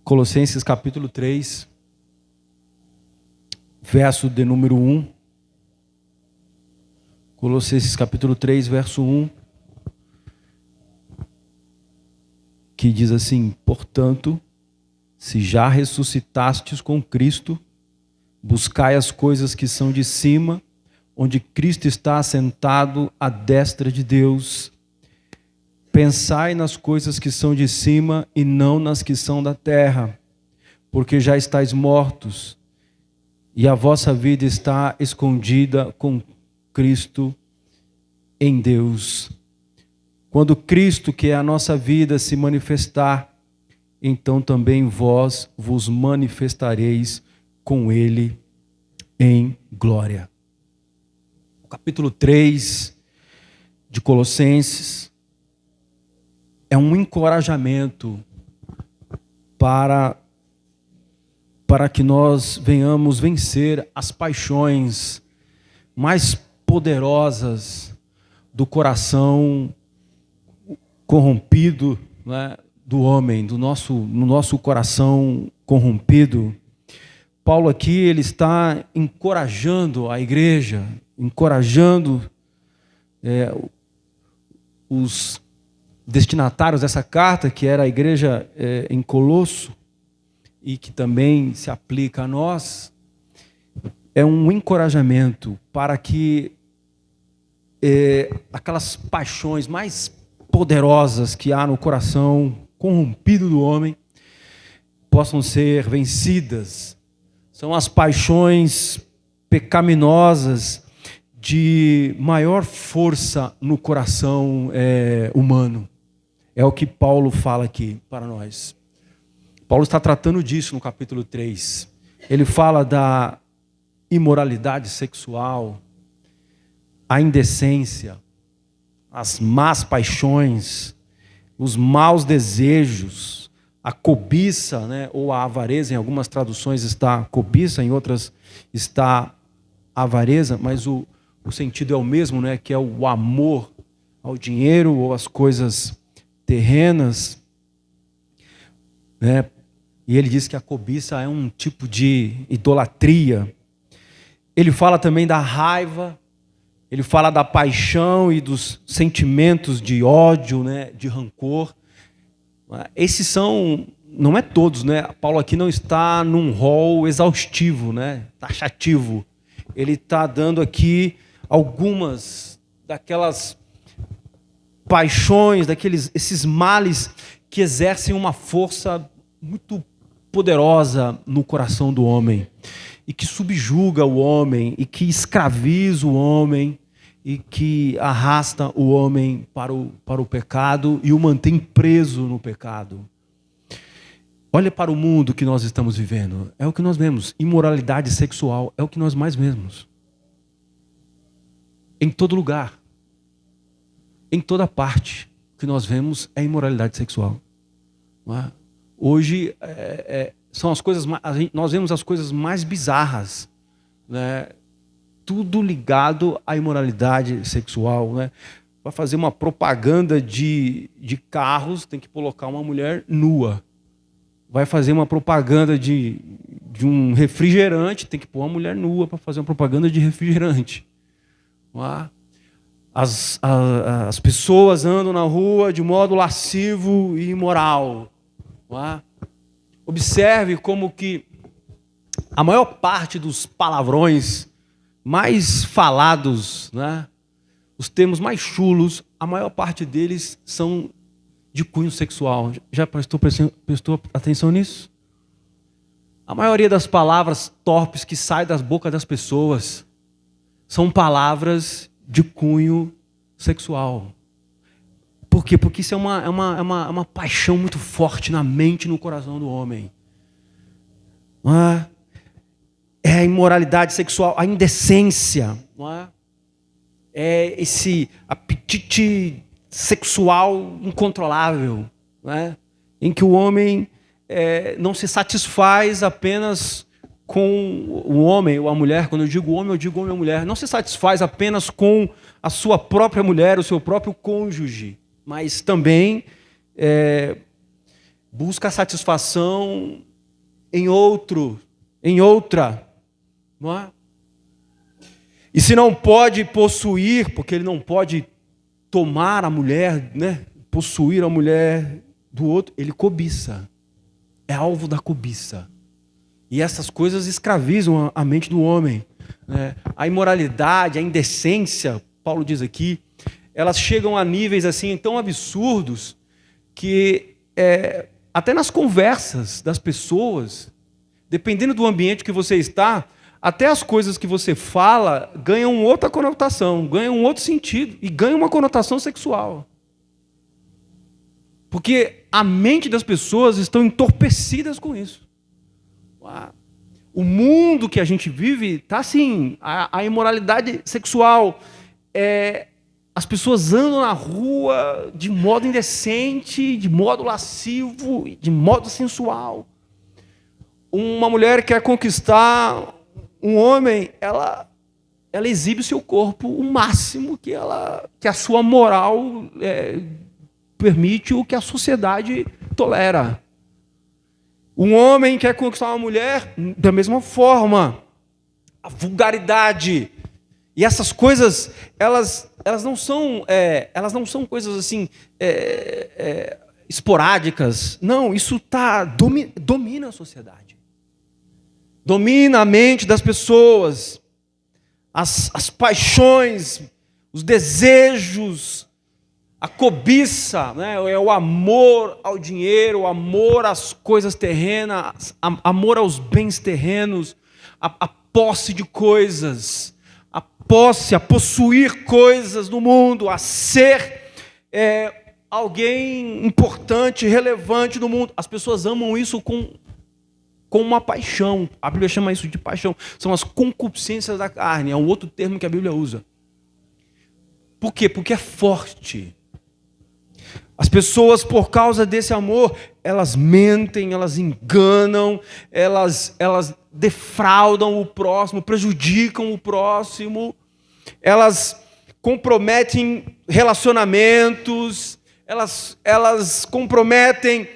Colossenses capítulo 3, verso de número 1. Colossenses capítulo 3, verso 1. Que diz assim: portanto, se já ressuscitastes com Cristo, buscai as coisas que são de cima, onde Cristo está assentado à destra de Deus. Pensai nas coisas que são de cima e não nas que são da terra, porque já estáis mortos, e a vossa vida está escondida com Cristo em Deus. Quando Cristo, que é a nossa vida, se manifestar, então também vós vos manifestareis com Ele em glória. O capítulo 3 de Colossenses é um encorajamento para que nós venhamos vencer as paixões mais poderosas do coração corrompido, né, do homem, no nosso coração corrompido. Paulo aqui ele está encorajando a igreja, encorajando os destinatários dessa carta, que era a igreja em Colosso, e que também se aplica a nós. É um encorajamento para que aquelas paixões mais poderosas que há no coração corrompido do homem possam ser vencidas. São as paixões pecaminosas de maior força no coração humano. É o que Paulo fala aqui para nós. Paulo está tratando disso no capítulo 3. Ele fala da imoralidade sexual, a indecência, as más paixões, os maus desejos, a cobiça, né, ou a avareza. Em algumas traduções está cobiça, em outras está avareza, mas o sentido é o mesmo, né, que é o amor ao dinheiro ou às coisas terrenas, né? E ele diz que a cobiça é um tipo de idolatria. Ele fala também da raiva, ele fala da paixão e dos sentimentos de ódio, né, de rancor. Esses são, não é todos, né? Paulo aqui não está num rol exaustivo, né, taxativo. Ele está dando aqui algumas daquelas paixões, esses males que exercem uma força muito poderosa no coração do homem, e que subjuga o homem, e que escraviza o homem, e que arrasta o homem para o pecado e o mantém preso no pecado. Olha para o mundo que nós estamos vivendo. É o que nós vemos. Imoralidade sexual é o que nós mais vemos. Em todo lugar. Em toda parte. O que nós vemos é imoralidade sexual. Não é? Hoje são as coisas, nós vemos as coisas mais bizarras, né? Tudo ligado à imoralidade sexual, né? Para fazer uma propaganda de carros, tem que colocar uma mulher nua. Vai fazer uma propaganda de um refrigerante, tem que pôr uma mulher nua para fazer uma propaganda de refrigerante. Não é? As pessoas andam na rua de modo lascivo e imoral. Não é? Observe como que a maior parte dos palavrões mais falados, né, os termos mais chulos, a maior parte deles são de cunho sexual. Já prestou atenção nisso? A maioria das palavras torpes que saem das bocas das pessoas são palavras de cunho sexual. Por quê? Porque isso é uma paixão muito forte na mente e no coração do homem. Não é? É a imoralidade sexual, a indecência. Não é? É esse apetite sexual incontrolável. Não é? Em que o homem não se satisfaz apenas com o homem ou a mulher. Quando eu digo homem ou mulher. Não se satisfaz apenas com a sua própria mulher, o seu próprio cônjuge. Mas também busca satisfação em outro, em outra, não é? E se não pode possuir, porque ele não pode tomar a mulher, né? Possuir a mulher do outro, ele cobiça. É alvo da cobiça. E essas coisas escravizam a mente do homem, né? A imoralidade, a indecência, Paulo diz aqui, elas chegam a níveis assim tão absurdos que até nas conversas das pessoas, dependendo do ambiente que você está, até as coisas que você fala ganham outra conotação, ganham um outro sentido e ganham uma conotação sexual. Porque a mente das pessoas estão entorpecidas com isso. O mundo que a gente vive está assim, a imoralidade sexual, as pessoas andam na rua de modo indecente, de modo lascivo, de modo sensual. Uma mulher quer conquistar um homem, ela exibe o seu corpo o máximo que a sua moral permite, o que a sociedade tolera. Um homem quer conquistar uma mulher da mesma forma. A vulgaridade. E essas coisas, elas não são coisas assim esporádicas. Não, isso domina a sociedade. Domina a mente das pessoas. As paixões, os desejos, a cobiça, né? É o amor ao dinheiro, o amor às coisas terrenas, amor aos bens terrenos, a posse de coisas, a possuir coisas no mundo, a ser alguém importante, relevante no mundo. As pessoas amam isso com uma paixão. A Bíblia chama isso de paixão. São as concupiscências da carne. É um outro termo que a Bíblia usa. Por quê? Porque é forte. As pessoas, por causa desse amor, elas mentem, elas enganam, elas defraudam o próximo, prejudicam o próximo, elas comprometem relacionamentos, elas comprometem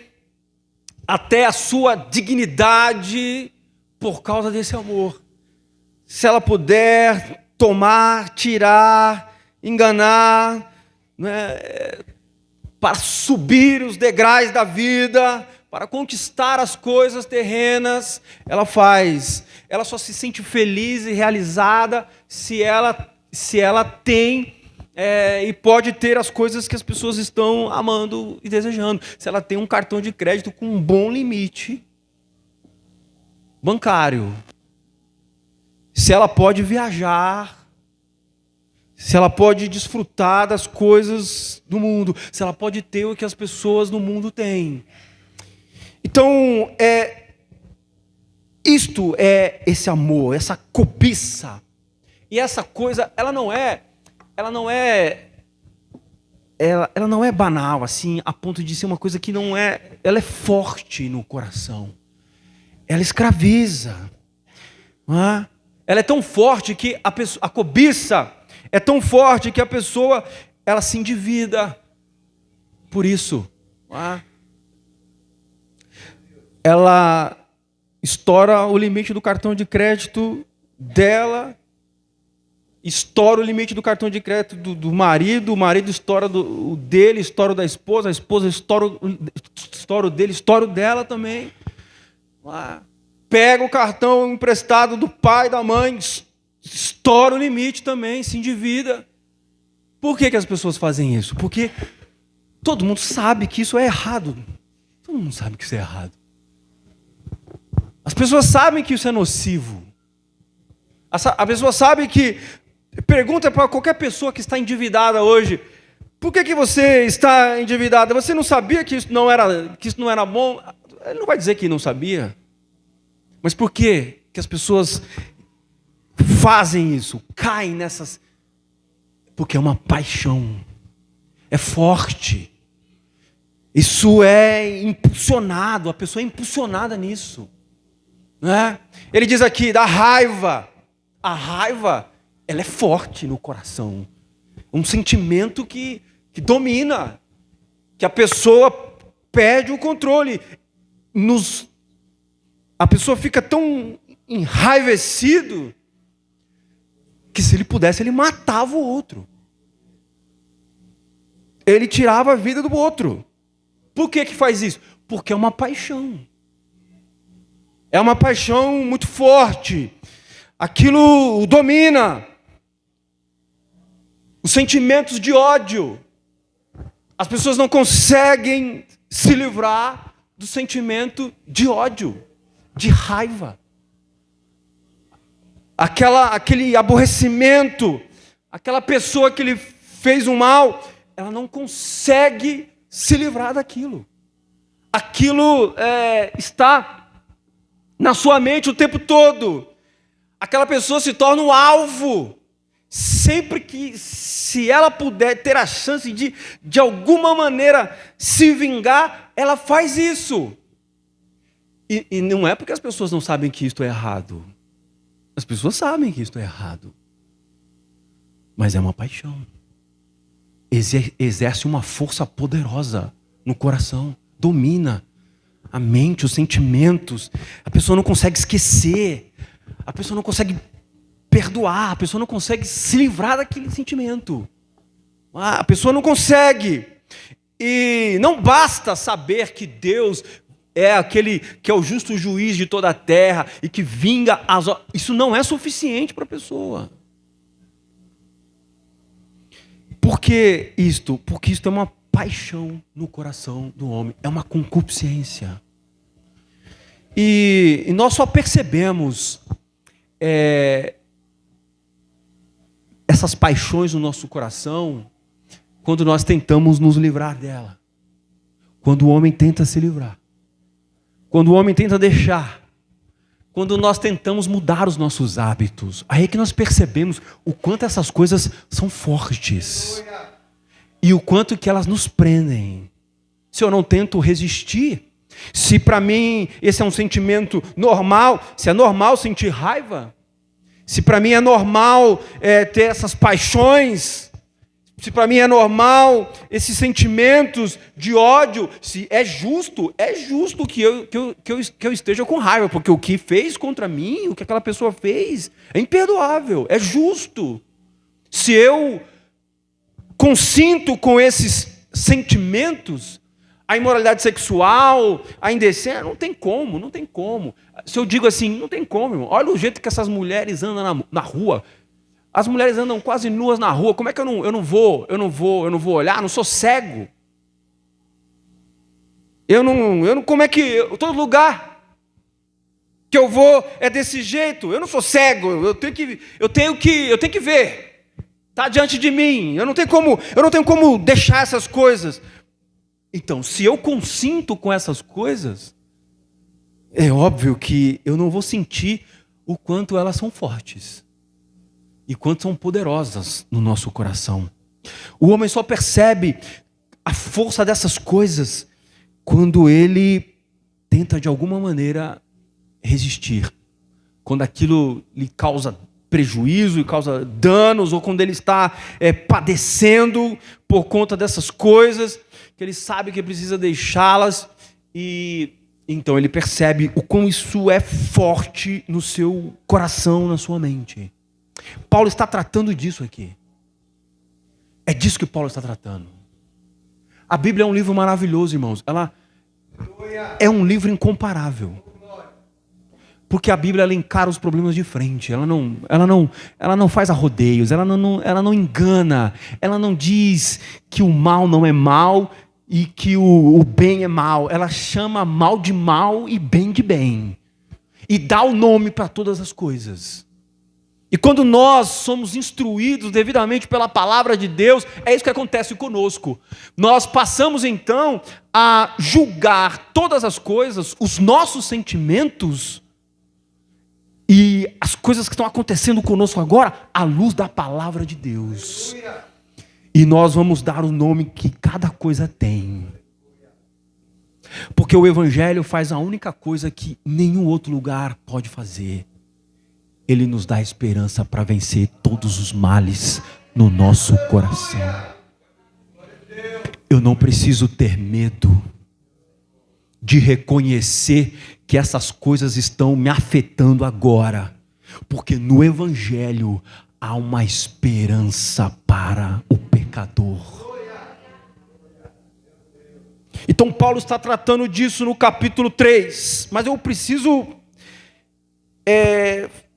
até a sua dignidade por causa desse amor. Se ela puder tomar, tirar, enganar, né, para subir os degraus da vida, para conquistar as coisas terrenas, ela faz. Ela só se sente feliz e realizada se ela tem e pode ter as coisas que as pessoas estão amando e desejando. Se ela tem um cartão de crédito com um bom limite bancário. Se ela pode viajar. Se ela pode desfrutar das coisas do mundo. Se ela pode ter o que as pessoas no mundo têm. Então, isto é esse amor, essa cobiça. E essa coisa, ela não é banal, assim, a ponto de ser uma coisa que não é... Ela é forte no coração. Ela escraviza. Não é? Ela é tão forte que a cobiça é tão forte que a pessoa, ela se endivida. Por isso. Não é? Ela estoura o limite do cartão de crédito dela, estoura o limite do cartão de crédito do marido, o marido estoura o dele, estoura o da esposa, a esposa estoura o dele, estoura o dela também. Pega o cartão emprestado do pai, da mãe, estoura o limite também, se endivida. Por que as pessoas fazem isso? Porque todo mundo sabe que isso é errado. Todo mundo sabe que isso é errado. As pessoas sabem que isso é nocivo. A pessoa sabe que... Pergunta para qualquer pessoa que está endividada hoje: por que você está endividada? Você não sabia que isso não era bom? Ele não vai dizer que não sabia. Mas por que as pessoas fazem isso? Caem nessas... Porque é uma paixão. É forte. Isso é impulsionado. A pessoa é impulsionada nisso. Não é? Ele diz aqui da raiva. A raiva... ela é forte no coração. Um sentimento que domina. Que a pessoa perde o controle. A pessoa fica tão enraivecido que, se ele pudesse, ele matava o outro. Ele tirava a vida do outro. Por que faz isso? Porque é uma paixão. É uma paixão muito forte. Aquilo o domina. Os sentimentos de ódio. As pessoas não conseguem se livrar do sentimento de ódio, de raiva. Aquele aborrecimento, aquela pessoa que lhe fez um mal, ela não consegue se livrar daquilo. Aquilo está na sua mente o tempo todo. Aquela pessoa se torna um alvo. Sempre que, se ela puder ter a chance de alguma maneira se vingar, ela faz isso. E não é porque as pessoas não sabem que isto é errado. As pessoas sabem que isto é errado. Mas é uma paixão. Exerce uma força poderosa no coração. Domina a mente, os sentimentos. A pessoa não consegue esquecer. A pessoa não consegue perdoar, a pessoa não consegue se livrar daquele sentimento. A pessoa não consegue. E não basta saber que Deus é aquele que é o justo juiz de toda a terra e que vinga as obras. Isso não é suficiente para a pessoa. Por que isto? Porque isto é uma paixão no coração do homem, é uma concupiscência. E nós só percebemos essas paixões no nosso coração quando nós tentamos nos livrar dela. Quando o homem tenta se livrar. Quando o homem tenta deixar. Quando nós tentamos mudar os nossos hábitos. Aí é que nós percebemos o quanto essas coisas são fortes. E o quanto que elas nos prendem. Se eu não tento resistir, se para mim esse é um sentimento normal, se é normal sentir raiva, se para mim é normal ter essas paixões, se para mim é normal esses sentimentos de ódio, se é justo que eu esteja com raiva, porque o que fez contra mim, o que aquela pessoa fez, é imperdoável, é justo. Se eu consinto com esses sentimentos, a imoralidade sexual, a indecência, não tem como. Se eu digo assim, não tem como, irmão. Olha o jeito que essas mulheres andam na rua. As mulheres andam quase nuas na rua. Como é que eu não vou olhar? Não sou cego. Como é que todo lugar que eu vou é desse jeito? Eu não sou cego. Eu tenho que ver. Está diante de mim. Eu não tenho como deixar essas coisas. Então, se eu consinto com essas coisas, é óbvio que eu não vou sentir o quanto elas são fortes e quanto são poderosas no nosso coração. O homem só percebe a força dessas coisas quando ele tenta de alguma maneira resistir. Quando aquilo lhe causa prejuízo e causa danos, ou quando ele está padecendo por conta dessas coisas, que ele sabe que precisa deixá-las, e então ele percebe o quão isso é forte no seu coração, na sua mente. Paulo está tratando disso aqui. É disso que Paulo está tratando. A Bíblia é um livro maravilhoso, irmãos. Ela é um livro incomparável. Porque a Bíblia ela encara os problemas de frente. Ela não faz arrodeios. Ela não engana. Ela não diz que o mal não é mal e que o bem é mal. Ela chama mal de mal e bem de bem. E dá o nome para todas as coisas. E quando nós somos instruídos devidamente pela palavra de Deus, é isso que acontece conosco. Nós passamos então a julgar todas as coisas, os nossos sentimentos e as coisas que estão acontecendo conosco agora, à luz da palavra de Deus. E nós vamos dar o nome que cada coisa tem. Porque o Evangelho faz a única coisa que nenhum outro lugar pode fazer. Ele nos dá esperança para vencer todos os males no nosso coração. Eu não preciso ter medo. de reconhecer que essas coisas estão me afetando agora, porque no Evangelho há uma esperança para o pecador. Então Paulo está tratando disso no capítulo 3, mas eu preciso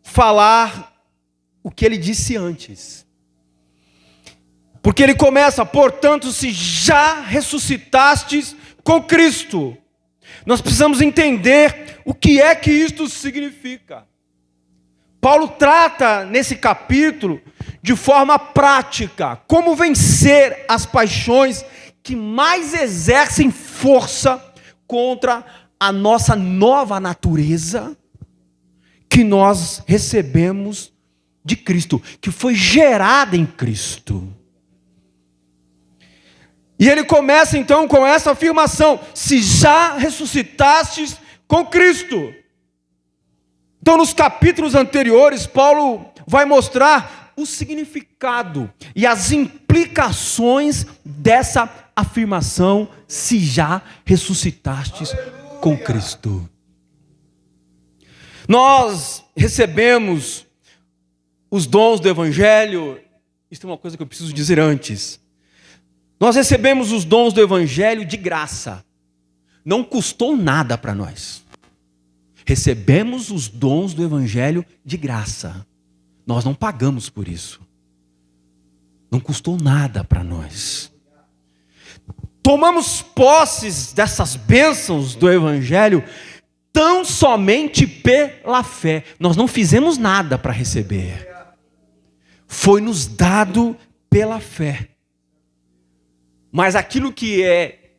falar o que ele disse antes. Porque ele começa: portanto, se já ressuscitastes com Cristo. Nós precisamos entender o que é que isto significa. Paulo trata nesse capítulo de forma prática como vencer as paixões que mais exercem força contra a nossa nova natureza que nós recebemos de Cristo, que foi gerada em Cristo. E ele começa então com essa afirmação: se já ressuscitastes com Cristo. Então, nos capítulos anteriores, Paulo vai mostrar o significado e as implicações dessa afirmação: se já ressuscitastes com Cristo. Nós recebemos os dons do Evangelho. Isso é uma coisa que eu preciso dizer antes. Nós recebemos os dons do Evangelho de graça. Não custou nada para nós. Recebemos os dons do Evangelho de graça. Nós não pagamos por isso. Não custou nada para nós. Tomamos posses dessas bênçãos do Evangelho tão somente pela fé. Nós não fizemos nada para receber. Foi nos dado pela fé. Mas aquilo que é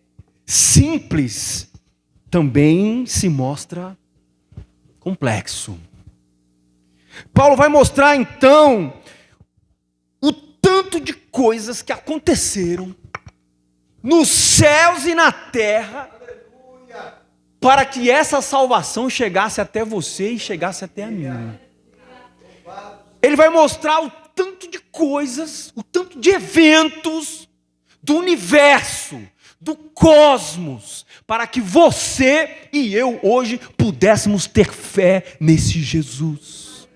simples também se mostra complexo. Paulo vai mostrar então o tanto de coisas que aconteceram nos céus e na terra para que essa salvação chegasse até você e chegasse até a mim. Ele vai mostrar o tanto de coisas, o tanto de eventos do universo, do cosmos, para que você e eu hoje pudéssemos ter fé nesse Jesus.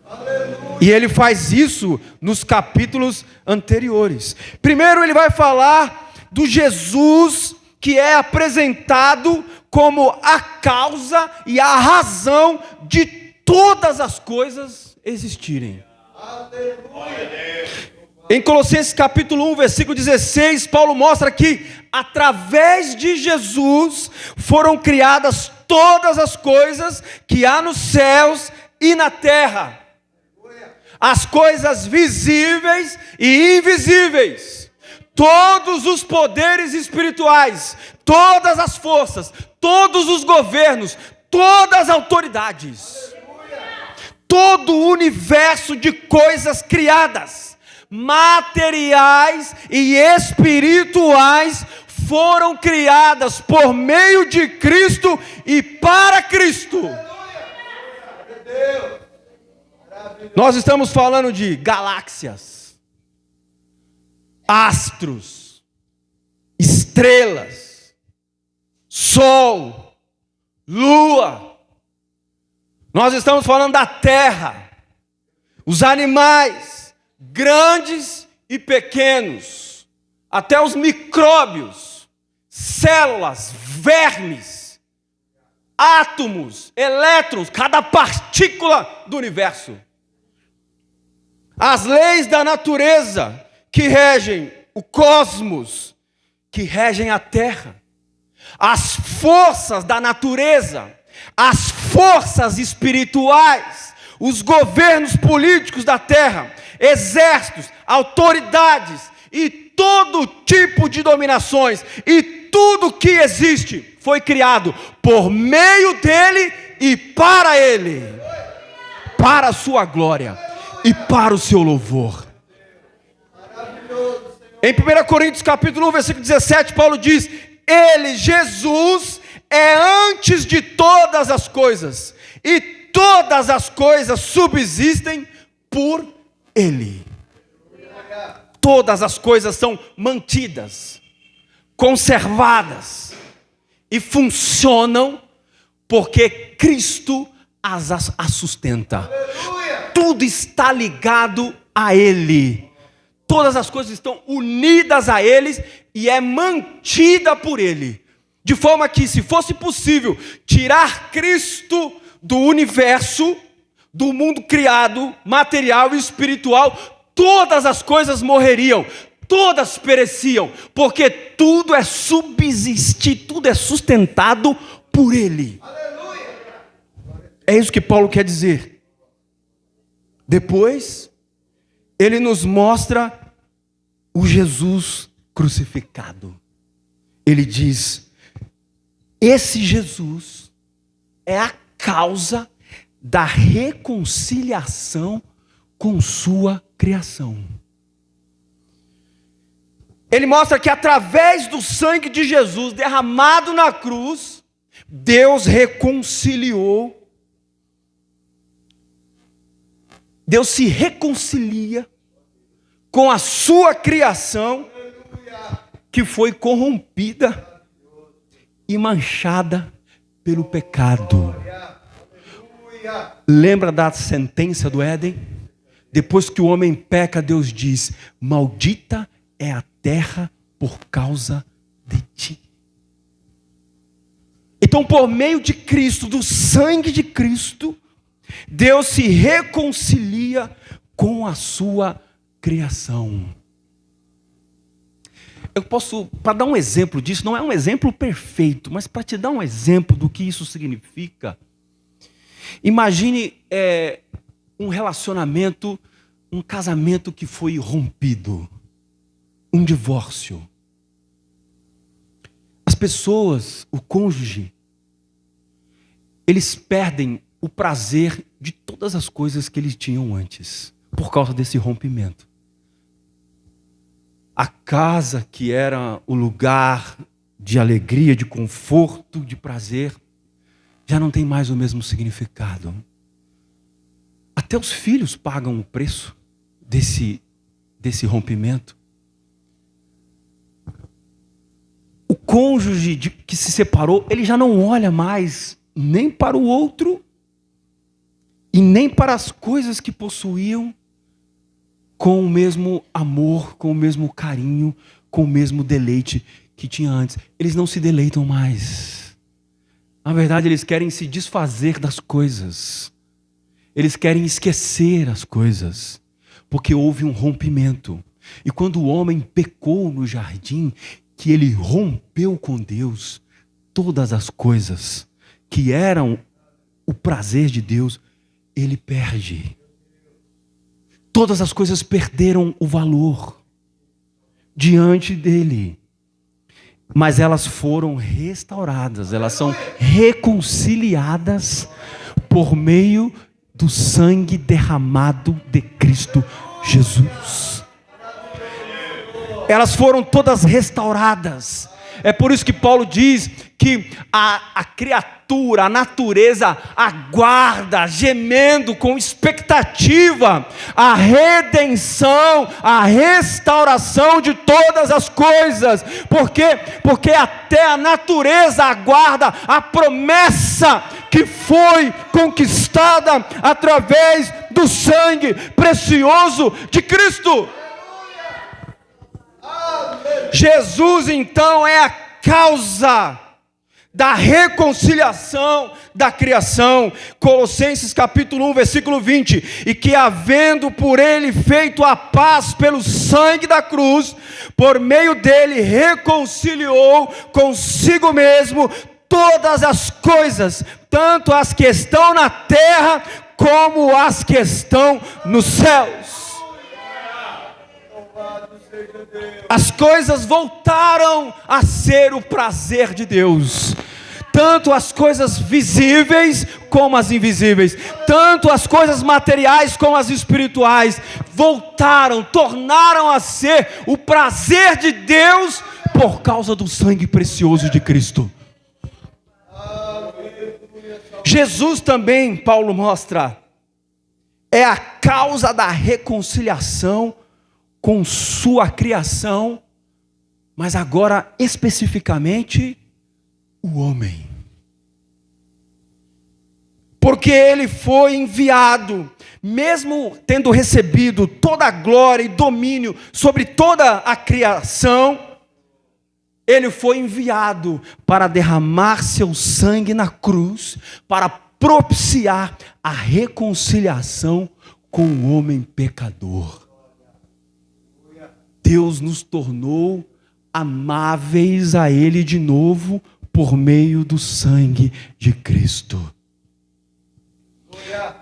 Aleluia. E ele faz isso nos capítulos anteriores. Primeiro ele vai falar do Jesus que é apresentado como a causa e a razão de todas as coisas existirem. Aleluia. Em Colossenses capítulo 1, versículo 16, Paulo mostra que através de Jesus foram criadas todas as coisas que há nos céus e na terra. As coisas visíveis e invisíveis. Todos os poderes espirituais, todas as forças, todos os governos, todas as autoridades. Todo o universo de coisas criadas, materiais e espirituais, foram criadas por meio de Cristo e para Cristo. Nós estamos falando de galáxias, astros, estrelas, sol, lua. Nós estamos falando da terra, os animais, grandes e pequenos, até os micróbios, células, vermes, átomos, elétrons, cada partícula do universo. As leis da natureza que regem o cosmos, que regem a terra. As forças da natureza, as forças espirituais, os governos políticos da terra, exércitos, autoridades e todo tipo de dominações e tudo que existe foi criado por meio dele e para ele, para a sua glória e para o seu louvor. Em 1 Coríntios capítulo 1, versículo 17, Paulo diz: ele, Jesus, é antes de todas as coisas, e todas as coisas subsistem por ele. Todas as coisas são mantidas, conservadas, e funcionam porque Cristo as sustenta. Aleluia. Tudo está ligado a Ele. Todas as coisas estão unidas a Ele e é mantida por Ele. De forma que, se fosse possível tirar Cristo do universo, do mundo criado, material e espiritual, todas as coisas morreriam, todas pereciam, porque tudo é subsistir, tudo é sustentado por Ele. Aleluia. É isso que Paulo quer dizer. Depois, ele nos mostra o Jesus crucificado. Ele diz: esse Jesus é a causa da reconciliação com sua criação. Ele mostra que através do sangue de Jesus derramado na cruz, Deus reconciliou. Deus se reconcilia com a sua criação, que foi corrompida e manchada pelo pecado. Lembra da sentença do Éden? Depois que o homem peca, Deus diz: maldita é a terra por causa de ti. Então, por meio de Cristo, do sangue de Cristo, Deus se reconcilia com a sua criação. Eu posso, para dar um exemplo disso, não é um exemplo perfeito, mas para te dar um exemplo do que isso significa, imagine um relacionamento, um casamento que foi rompido, um divórcio. As pessoas, o cônjuge, eles perdem o prazer de todas as coisas que eles tinham antes, por causa desse rompimento. A casa, que era o lugar de alegria, de conforto, de prazer, já não tem mais o mesmo significado. Até os filhos pagam o preço desse rompimento. O cônjuge que se separou, ele já não olha mais nem para o outro e nem para as coisas que possuíam com o mesmo amor, com o mesmo carinho, com o mesmo deleite que tinha antes. Eles não se deleitam mais. Na verdade, eles querem se desfazer das coisas. Eles querem esquecer as coisas, porque houve um rompimento. E quando o homem pecou no jardim, que ele rompeu com Deus, todas as coisas que eram o prazer de Deus, ele perde. Todas as coisas perderam o valor diante dele. Mas elas foram restauradas, elas são reconciliadas por meio do sangue derramado de Cristo Jesus. Elas foram todas restauradas. É por isso que Paulo diz que a criatura, a natureza aguarda, gemendo com expectativa, a redenção, a restauração de todas as coisas. Por quê? Porque até a natureza aguarda a promessa que foi conquistada através do sangue precioso de Cristo. Jesus, então, é a causa da reconciliação da criação. Colossenses capítulo 1, versículo 20. E que, havendo por ele feito a paz pelo sangue da cruz, por meio dele reconciliou consigo mesmo todas as coisas, tanto as que estão na terra como as que estão nos céus. As coisas voltaram a ser o prazer de Deus. Tanto as coisas visíveis como as invisíveis. Tanto as coisas materiais como as espirituais. Voltaram, tornaram a ser o prazer de Deus por causa do sangue precioso de Cristo. Jesus também, Paulo mostra, é a causa da reconciliação com sua criação, mas agora especificamente o homem. Porque ele foi enviado, mesmo tendo recebido toda a glória e domínio sobre toda a criação, ele foi enviado para derramar seu sangue na cruz, para propiciar a reconciliação com o homem pecador. Deus nos tornou amáveis a Ele de novo por meio do sangue de Cristo.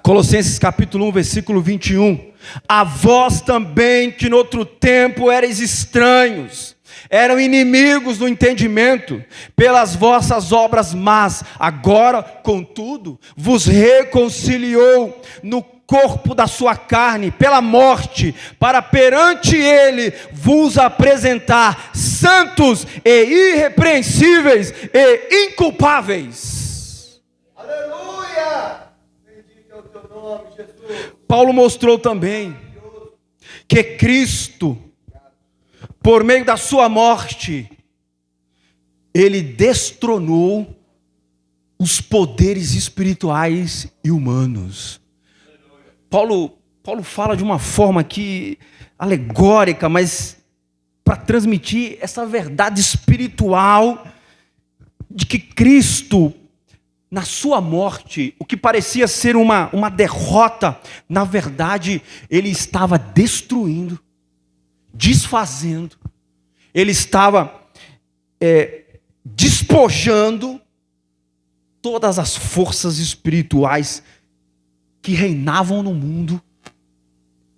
Colossenses capítulo 1, versículo 21. A vós também, que no outro tempo erais estranhos, eram inimigos do entendimento, pelas vossas obras más, agora, contudo, vos reconciliou no corpo da sua carne, pela morte, para perante ele vos apresentar santos e irrepreensíveis e inculpáveis. Aleluia! Bendito é o teu nome, Jesus. Paulo mostrou também que Cristo, por meio da sua morte, ele destronou os poderes espirituais e humanos. Paulo fala de uma forma aqui alegórica, mas para transmitir essa verdade espiritual de que Cristo, na sua morte, o que parecia ser uma derrota, na verdade, ele estava destruindo, desfazendo, ele estava despojando todas as forças espirituais que reinavam no mundo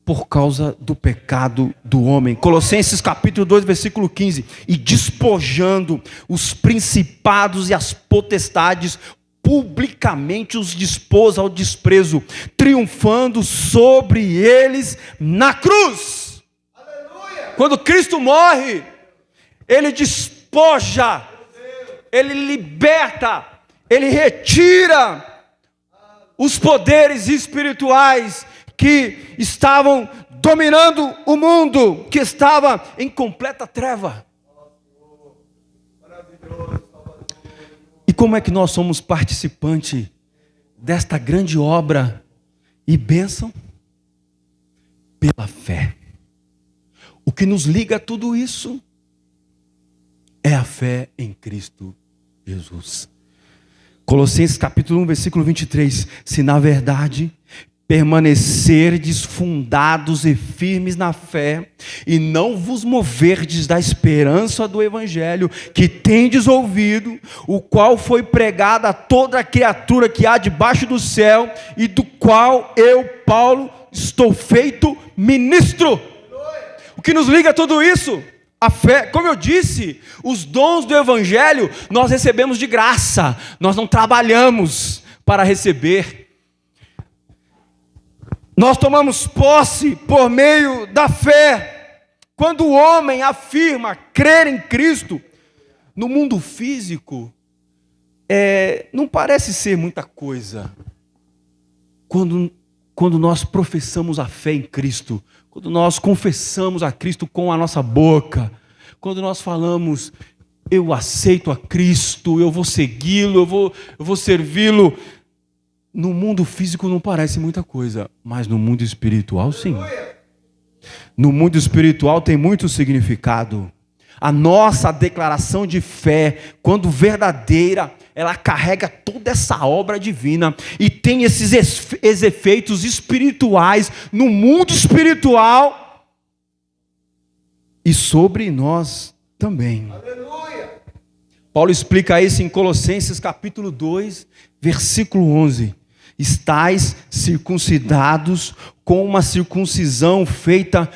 por causa do pecado do homem. Colossenses capítulo 2, versículo 15. E despojando os principados e as potestades, publicamente os dispôs ao desprezo, triunfando sobre eles na cruz. Aleluia! Quando Cristo morre, ele despoja, ele liberta, ele retira os poderes espirituais que estavam dominando o mundo, que estava em completa treva. E como é que nós somos participantes desta grande obra e bênção? Pela fé. O que nos liga a tudo isso é a fé em Cristo Jesus. Colossenses capítulo 1, versículo 23. Se na verdade permanecerdes fundados e firmes na fé, e não vos moverdes da esperança do evangelho que tendes ouvido, o qual foi pregado a toda a criatura que há debaixo do céu, e do qual eu, Paulo, estou feito ministro. O que nos liga a tudo isso? A fé. Como eu disse, os dons do evangelho nós recebemos de graça, nós não trabalhamos para receber. Nós tomamos posse por meio da fé. Quando o homem afirma crer em Cristo, no mundo físico, não parece ser muita coisa. Quando nós professamos a fé em Cristo, quando nós confessamos a Cristo com a nossa boca, quando nós falamos, eu aceito a Cristo, eu vou segui-lo, eu vou servi-lo, no mundo físico não parece muita coisa, mas no mundo espiritual sim. No mundo espiritual tem muito significado. A nossa declaração de fé, quando verdadeira, ela carrega toda essa obra divina e tem esses efeitos espirituais no mundo espiritual e sobre nós também. Aleluia! Paulo explica isso em Colossenses capítulo 2, versículo 11. Estais circuncidados com uma circuncisão feita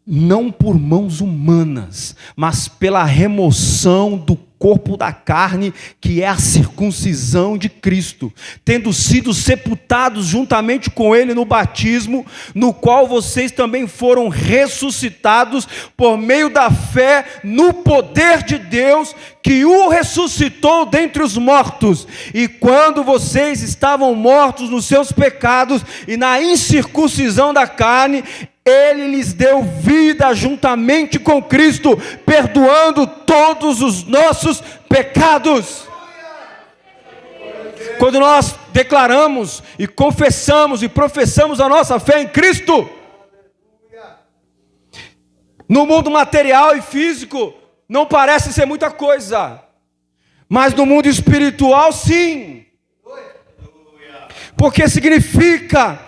não por mãos humanas, mas pela remoção do corpo da carne, que é a circuncisão de Cristo, tendo sido sepultados juntamente com ele no batismo, no qual vocês também foram ressuscitados por meio da fé no poder de Deus, que o ressuscitou dentre os mortos. E quando vocês estavam mortos nos seus pecados e na incircuncisão da carne, ele lhes deu vida juntamente com Cristo, perdoando todos os nossos pecados. Quando nós declaramos e confessamos e professamos a nossa fé em Cristo, no mundo material e físico, não parece ser muita coisa, mas no mundo espiritual, sim. Porque significa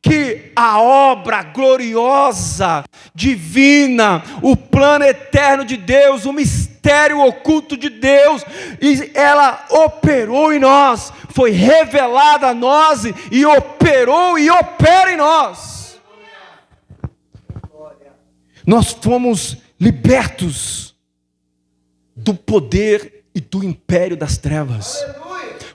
que a obra gloriosa, divina, o plano eterno de Deus, o mistério oculto de Deus, e ela operou em nós, foi revelada a nós, e operou e opera em nós. Nós fomos libertos do poder e do império das trevas.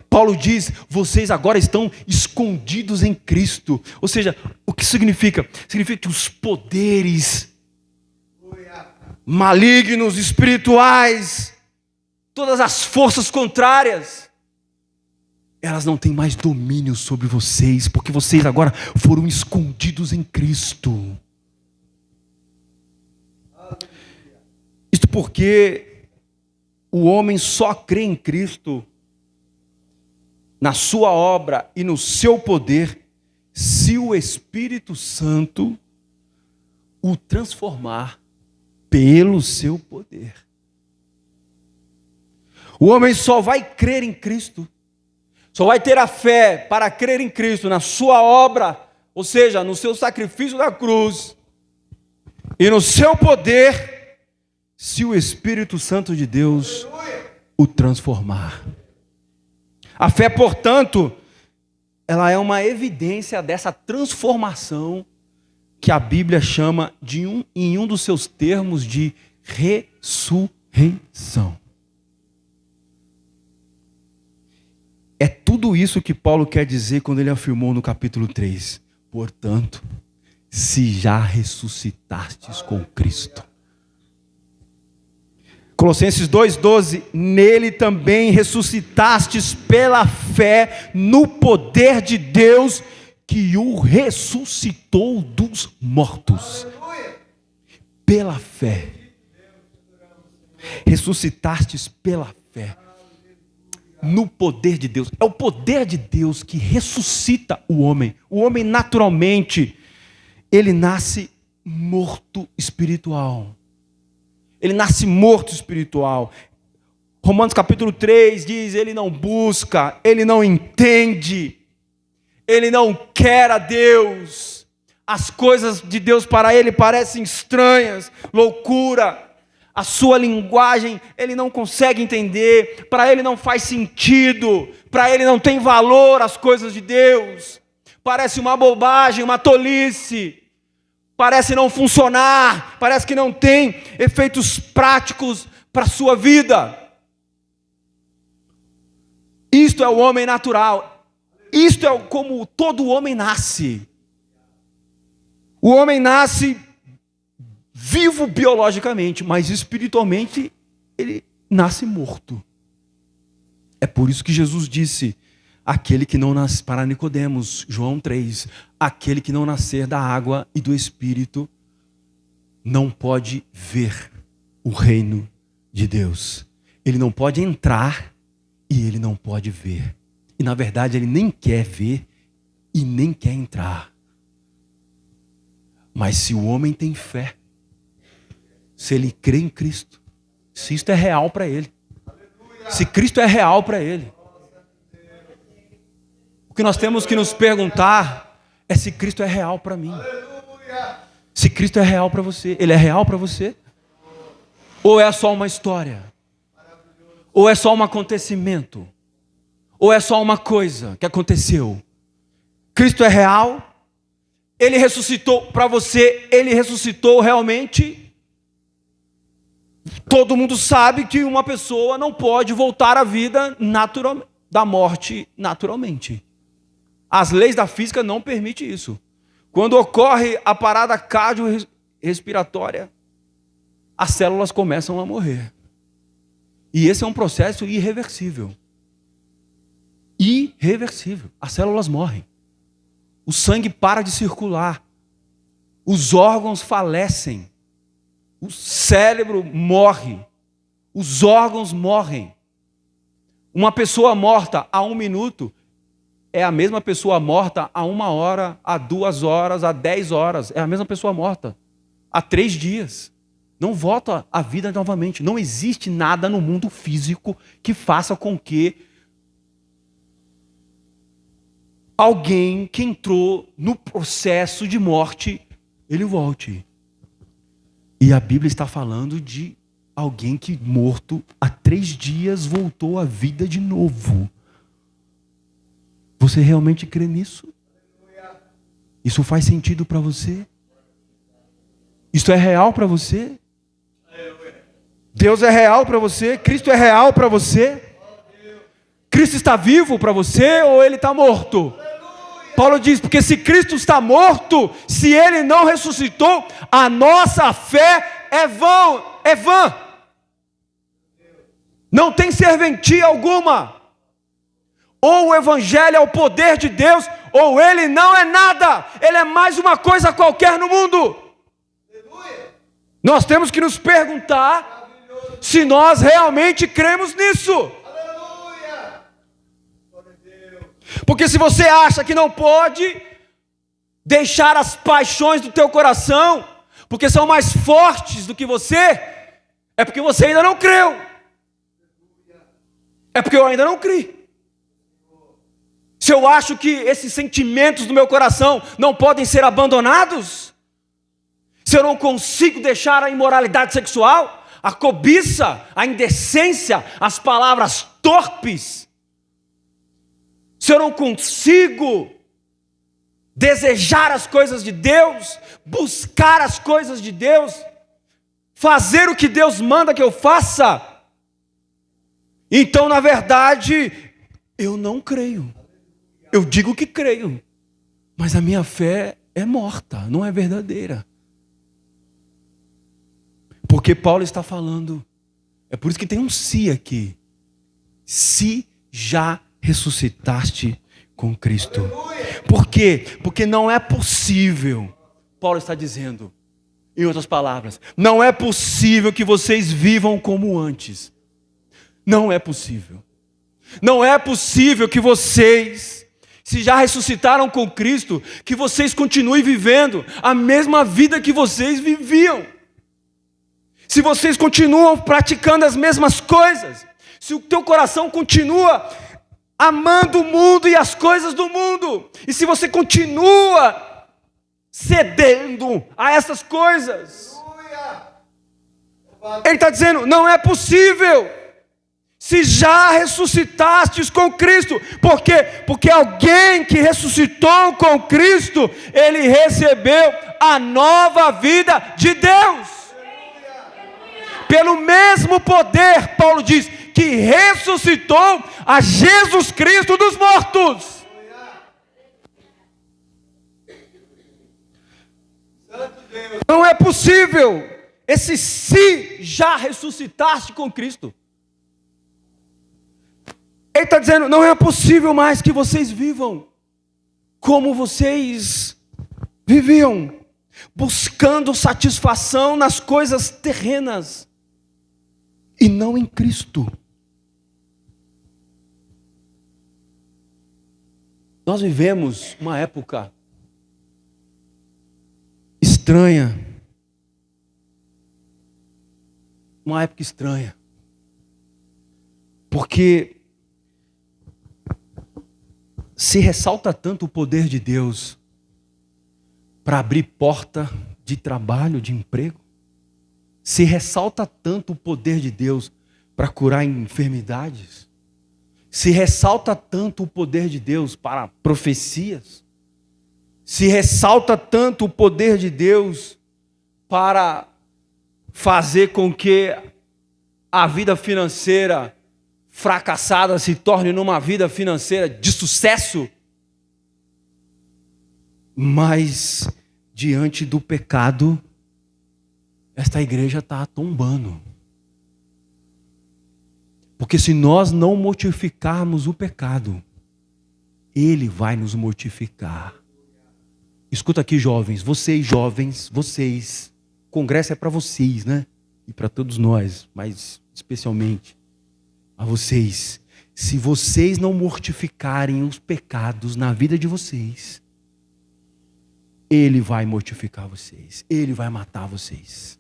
Paulo diz, vocês agora estão escondidos em Cristo. Ou seja, o que significa? Significa que os poderes malignos, espirituais, todas as forças contrárias, elas não têm mais domínio sobre vocês, porque vocês agora foram escondidos em Cristo. Isto porque o homem só crê em Cristo, na sua obra e no seu poder, se o Espírito Santo o transformar pelo seu poder. O homem só vai crer em Cristo, só vai ter a fé para crer em Cristo, na sua obra, ou seja, no seu sacrifício da cruz, e no seu poder, se o Espírito Santo de Deus o transformar. A fé, portanto, ela é uma evidência dessa transformação que a Bíblia chama em um dos seus termos de ressurreição. É tudo isso que Paulo quer dizer quando ele afirmou no capítulo 3. Portanto, se já ressuscitastes com Cristo. Colossenses 2,12, nele também ressuscitastes pela fé no poder de Deus que o ressuscitou dos mortos. Pela fé. Ressuscitastes pela fé. No poder de Deus. É o poder de Deus que ressuscita o homem. O homem naturalmente, ele nasce morto espiritual. Ele nasce morto espiritual. Romanos capítulo 3 diz, ele não busca, ele não entende, ele não quer a Deus. As coisas de Deus para ele parecem estranhas, loucura. A sua linguagem ele não consegue entender, para ele não faz sentido, para ele não tem valor as coisas de Deus. Parece uma bobagem, uma tolice. Parece não funcionar, parece que não tem efeitos práticos para a sua vida. Isto é o homem natural. Isto é como todo homem nasce. O homem nasce vivo biologicamente, mas espiritualmente ele nasce morto. É por isso que Jesus disse, aquele que não nasce, para Nicodemos, João 3, aquele que não nascer da água e do Espírito não pode ver o reino de Deus. Ele não pode entrar e ele não pode ver. E na verdade ele nem quer ver e nem quer entrar. Mas se o homem tem fé, se ele crê em Cristo, se isto é real para ele, se Cristo é real para ele, o que nós temos que nos perguntar é se Cristo é real para mim. Se Cristo é real para você, Ele é real para você? Ou é só uma história? Ou é só um acontecimento? Ou é só uma coisa que aconteceu? Cristo é real? Ele ressuscitou para você, Ele ressuscitou realmente? Todo mundo sabe que uma pessoa não pode voltar à vida da morte naturalmente. As leis da física não permitem isso. Quando ocorre a parada cardiorrespiratória, as células começam a morrer. E esse é um processo irreversível. Irreversível. As células morrem. O sangue para de circular. Os órgãos falecem. O cérebro morre. Os órgãos morrem. Uma pessoa morta há 1 minuto é a mesma pessoa morta há 1 hora, há 2 horas, há 10 horas. É a mesma pessoa morta há 3 dias. Não volta à vida novamente. Não existe nada no mundo físico que faça com que alguém que entrou no processo de morte, ele volte. E a Bíblia está falando de alguém que morto há 3 dias voltou à vida de novo. Você realmente crê nisso? Isso faz sentido para você? Isso é real para você? Deus é real para você? Cristo é real para você? Cristo está vivo para você ou ele está morto? Paulo diz, porque se Cristo está morto, se ele não ressuscitou, a nossa fé é vã. Não tem serventia alguma. Ou o evangelho é o poder de Deus, ou ele não é nada. Ele é mais uma coisa qualquer no mundo. Nós temos que nos perguntar se nós realmente cremos nisso. Porque se você acha que não pode deixar as paixões do teu coração, porque são mais fortes do que você, é porque você ainda não creu. É porque eu ainda não criei. Se eu acho que esses sentimentos do meu coração não podem ser abandonados, se eu não consigo deixar a imoralidade sexual, a cobiça, a indecência, as palavras torpes, se eu não consigo desejar as coisas de Deus, buscar as coisas de Deus, fazer o que Deus manda que eu faça, então, na verdade, eu não creio. Eu digo que creio, mas a minha fé é morta, não é verdadeira. Porque Paulo está falando, é por isso que tem um se aqui. Se já ressuscitaste com Cristo. Por quê? Porque não é possível, Paulo está dizendo, em outras palavras, não é possível que vocês vivam como antes. Não é possível. Não é possível que vocês, se já ressuscitaram com Cristo, que vocês continuem vivendo a mesma vida que vocês viviam. Se vocês continuam praticando as mesmas coisas, se o teu coração continua amando o mundo e as coisas do mundo, e se você continua cedendo a essas coisas, ele está dizendo, não é possível. Se já ressuscitastes com Cristo. Por quê? Porque alguém que ressuscitou com Cristo, ele recebeu a nova vida de Deus. Pelo mesmo poder, Paulo diz, que ressuscitou a Jesus Cristo dos mortos. Não é possível esse se já ressuscitaste com Cristo. Ele está dizendo, não é possível mais que vocês vivam como vocês viviam, buscando satisfação nas coisas terrenas e não em Cristo. Nós vivemos uma época estranha. Uma época estranha. Porque se ressalta tanto o poder de Deus para abrir porta de trabalho, de emprego. Se ressalta tanto o poder de Deus para curar enfermidades. Se ressalta tanto o poder de Deus para profecias. Se ressalta tanto o poder de Deus para fazer com que a vida financeira fracassada se torne numa vida financeira de sucesso. Mas diante do pecado, esta igreja está tombando. Porque se nós não mortificarmos o pecado, ele vai nos mortificar. Escuta aqui, jovens, vocês, o congresso é para vocês, né? E para todos nós, mas especialmente a vocês. Se vocês não mortificarem os pecados na vida de vocês, Ele vai mortificar vocês. Ele vai matar vocês.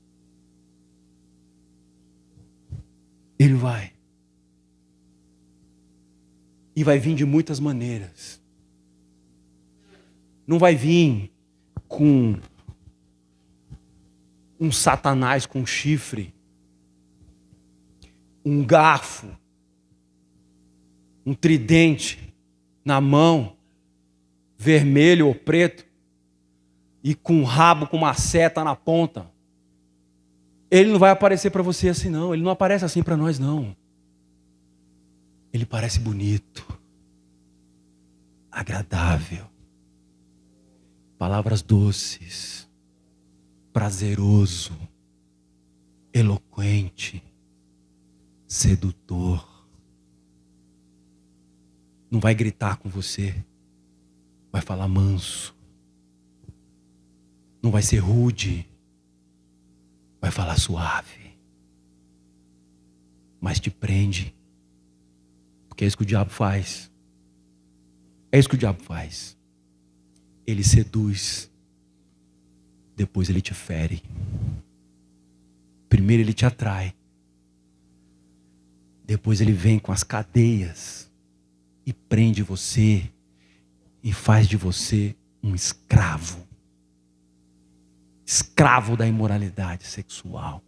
Ele vai. E vai vir de muitas maneiras. Não vai vir com um Satanás com chifre, um garfo, um tridente na mão, vermelho ou preto, e com um rabo com uma seta na ponta. Ele não vai aparecer para você assim, não. Ele não aparece assim para nós, não. Ele parece bonito, agradável, palavras doces, prazeroso, eloquente, sedutor. Não vai gritar com você, vai falar manso. Não vai ser rude, vai falar suave. Mas te prende, porque é isso que o diabo faz. É isso que o diabo faz. Ele seduz, depois ele te fere. Primeiro ele te atrai, depois ele vem com as cadeias e prende você e faz de você um escravo. Escravo da imoralidade sexual,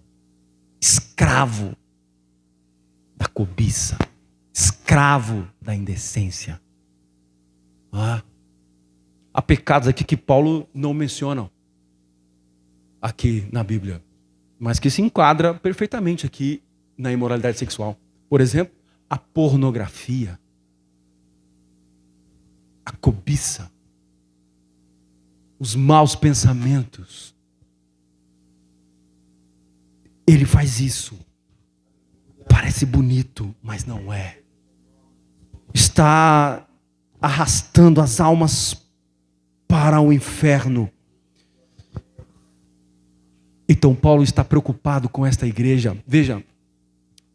escravo da cobiça, escravo da indecência. Há pecados aqui que Paulo não menciona aqui na Bíblia, mas que se enquadra perfeitamente aqui na imoralidade sexual. Por exemplo, a pornografia, a cobiça, os maus pensamentos. Ele faz isso. Parece bonito, mas não é. Está arrastando as almas para o inferno. Então Paulo está preocupado com esta igreja. Veja,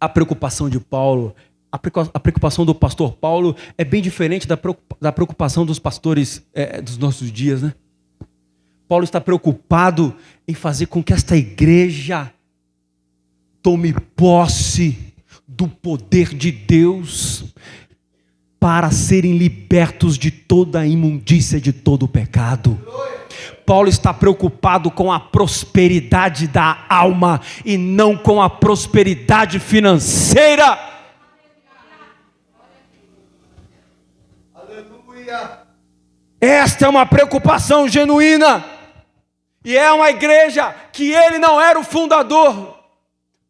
a preocupação de Paulo, a preocupação do pastor Paulo é bem diferente da preocupação dos pastores dos nossos dias, né? Paulo está preocupado em fazer com que esta igreja tome posse do poder de Deus para serem libertos de toda a imundícia, de todo o pecado. Paulo está preocupado com a prosperidade da alma e não com a prosperidade financeira. Aleluia. Esta é uma preocupação genuína. E é uma igreja que ele não era o fundador.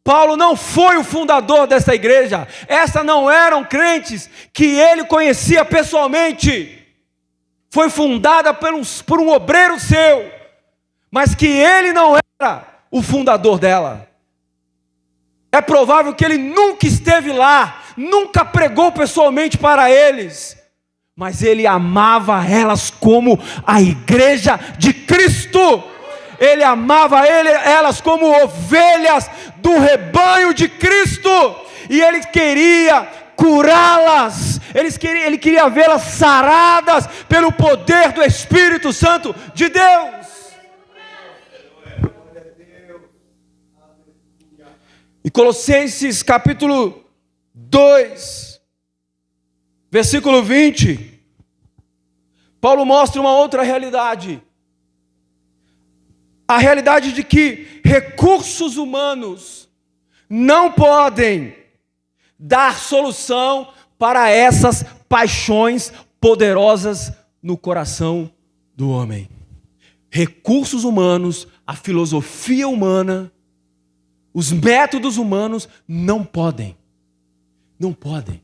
Paulo não foi o fundador dessa igreja. Essas não eram crentes que ele conhecia pessoalmente. Foi fundada por um obreiro seu, mas que ele não era o fundador dela. É provável que ele nunca esteve lá, nunca pregou pessoalmente para eles, mas ele amava elas como a igreja de Cristo. Ele amava elas como ovelhas do rebanho de Cristo, e ele queria curá-las, ele queria vê-las saradas pelo poder do Espírito Santo de Deus. Em Colossenses capítulo 2, versículo 20, Paulo mostra uma outra realidade. A realidade de que recursos humanos não podem dar solução para essas paixões poderosas no coração do homem. Recursos humanos, a filosofia humana, os métodos humanos não podem. Não podem.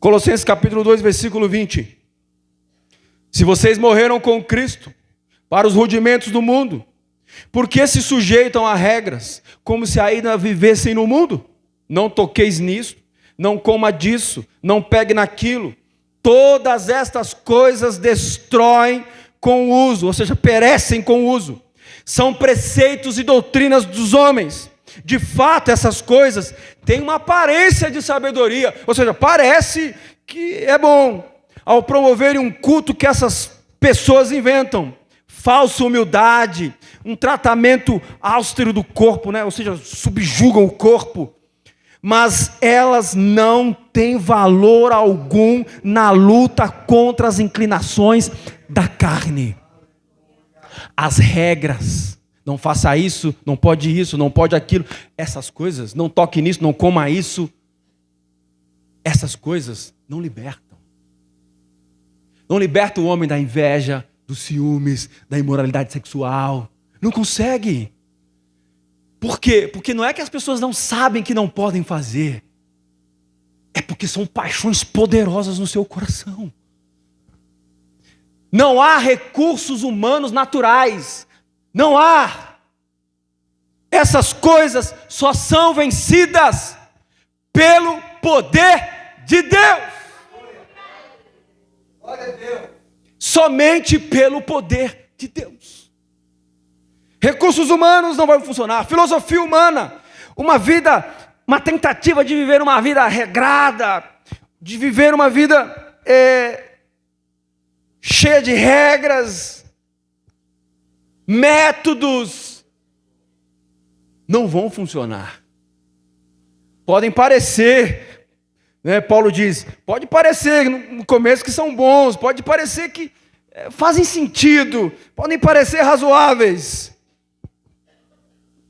Colossenses capítulo 2, versículo 20. Se vocês morreram com Cristo para os rudimentos do mundo, por que se sujeitam a regras, como se ainda vivessem no mundo? Não toqueis nisso, não coma disso, não pegue naquilo. Todas estas coisas destroem com o uso, ou seja, perecem com o uso. São preceitos e doutrinas dos homens, De fato, essas coisas têm uma aparência de sabedoria, ou seja, parece que é bom. Ao promoverem um culto que essas pessoas inventam, falsa humildade, um tratamento austero do corpo, né? Ou seja, subjugam o corpo, mas elas não têm valor algum na luta contra as inclinações da carne. As regras, não faça isso, não pode aquilo, essas coisas, não toque nisso, não coma isso, essas coisas não libertam. Não liberta o homem da inveja, dos ciúmes, da imoralidade sexual. Não consegue. Por quê? Porque não é que as pessoas não sabem que não podem fazer. É porque são paixões poderosas no seu coração. Não há recursos humanos naturais. Não há. Essas coisas só são vencidas pelo poder de Deus. Glória a Deus. Somente pelo poder de Deus. Recursos humanos não vão funcionar. Filosofia humana, uma tentativa de viver uma vida regrada, de viver uma vida cheia de regras, métodos, não vão funcionar. Podem parecer, né, Paulo diz, pode parecer no começo que são bons, pode parecer que fazem sentido, podem parecer razoáveis,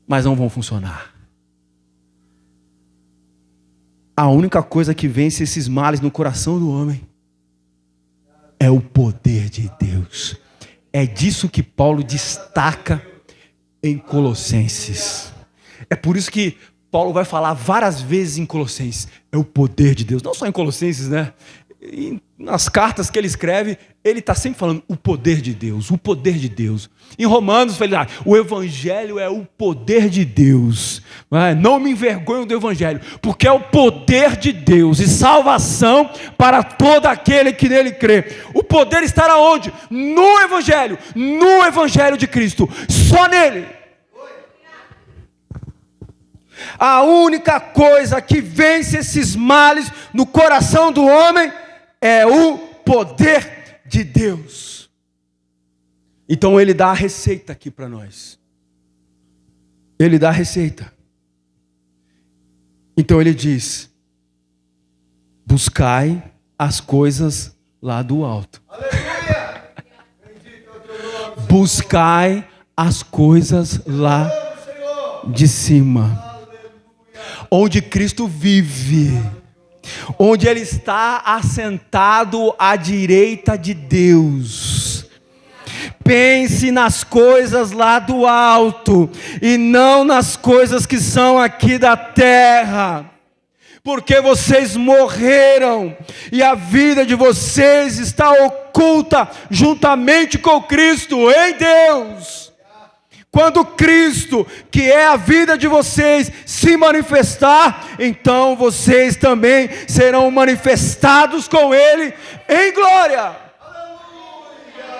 mas não vão funcionar. A única coisa que vence esses males no coração do homem é o poder de Deus. É disso que Paulo destaca em Colossenses. É por isso que Paulo vai falar várias vezes em Colossenses. É o poder de Deus. Não só em Colossenses, né? E nas cartas que ele escreve, ele está sempre falando o poder de Deus, o poder de Deus. Em Romanos, ele fala, o Evangelho é o poder de Deus. Não me envergonho do Evangelho, porque é o poder de Deus e salvação para todo aquele que nele crê. O poder estará onde? No Evangelho de Cristo, só nele. A única coisa que vence esses males no coração do homem é o poder de Deus. Então ele dá a receita aqui para nós. Ele dá a receita. Então ele diz: buscai as coisas lá do alto. Aleluia! Bendito é o teu nome. Buscai as coisas lá de cima, onde Cristo vive, onde Ele está assentado à direita de Deus. Pense nas coisas lá do alto e não nas coisas que são aqui da terra, porque vocês morreram e a vida de vocês está oculta juntamente com Cristo em Deus. Quando Cristo, que é a vida de vocês, se manifestar, então vocês também serão manifestados com Ele em glória. Aleluia!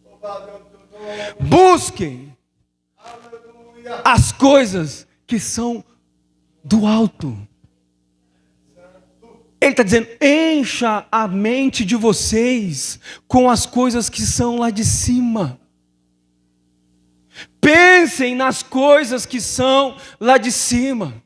Louvado é o teu nome. Busquem Aleluia! as coisas que são do alto. Ele está dizendo, encha a mente de vocês com as coisas que são lá de cima. Pensem nas coisas que são lá de cima.